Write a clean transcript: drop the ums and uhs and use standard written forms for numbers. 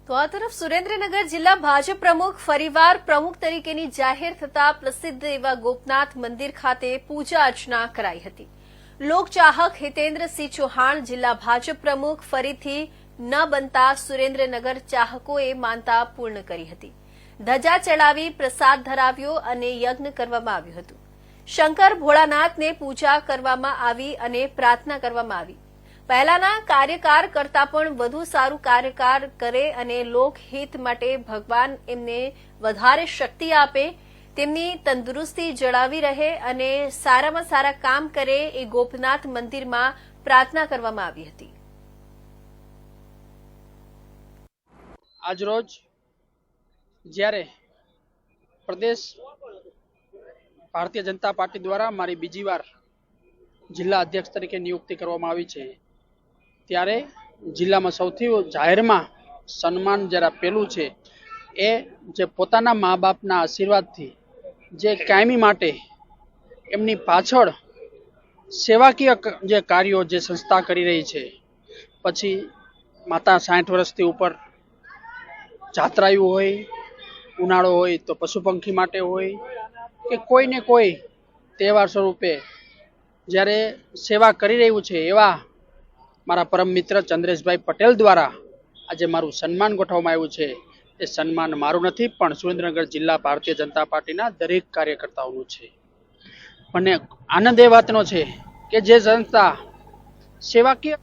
તો આ તરફ સુરેન્દ્રનગર જિલ્લા ભાજપ પ્રમુખ ફરીવાર પ્રમુખ તરીકેની જાહેર થતા પ્રસિદ્ધ એવા ગોપનાથ મંદિર ખાતે પૂજા અર્ચના કરાઈ હતી। લોકચાહક હિતેન્દ્રસિંહ ચૌહાણ જિલ્લા ભાજપ પ્રમુખ ફરીથી ન બનતા સુરેન્દ્રનગર ચાહકોએ માનતા પૂર્ણ કરી હતી। ધજા ચડાવી પ્રસાદ ધરાવ્યો અને યજ્ઞ કરવામાં આવ્યું હતું। શંકર ભોળાનાથને પૂજા કરવામાં આવી અને પ્રાર્થના કરવામાં આવી। પહેલાના કાર્યકાર કરતા પણ વધુ સારું કાર્યકાર કરે અને લોકહિત માટે ભગવાન એમને વધારે શક્તિ આપે, તેમની તંદુરસ્તી જળાવી રહે અને સારામાં સારા કામ કરે એ ગોપનાથ મંદિરમાં પ્રાર્થના કરવામાં આવી હતી। આજરોજ જ્યારે પ્રદેશ ભારતીય જનતા પાર્ટી દ્વારા મારી બીજી વાર જિલ્લા અધ્યક્ષ તરીકે નિયુક્તિ કરવામાં આવી છે, ત્યારે જિલ્લામાં સૌથી જાહેરમાં સન્માન જરા પેલું છે એ જે પોતાના મા બાપના આશીર્વાદથી જે કાયમી માટે એમની પાછળ સેવાકીય જે કાર્યો જે સંસ્થા કરી રહી છે, પછી માતા 60 વર્ષથી ઉપર જાત્રાયું હોય, ઉનાળો હોય તો પશુ પંખી માટે હોય કે કોઈને કોઈ તહેવાર સ્વરૂપે જ્યારે સેવા કરી રહ્યું છે એવા મારા પરમ મિત્ર ચંદ્રેશભાઈ પટેલ દ્વારા આજે મારું સન્માન ગોઠવવામાં આવ્યું છે। એ સન્માન મારું નથી પણ સુરેન્દ્રનગર જિલ્લા ભારતીય જનતા પાર્ટીના દરેક કાર્યકર્તાઓનું છે। મને આનંદ એ વાતનો છે કે જે સંસ્થા સેવાકીય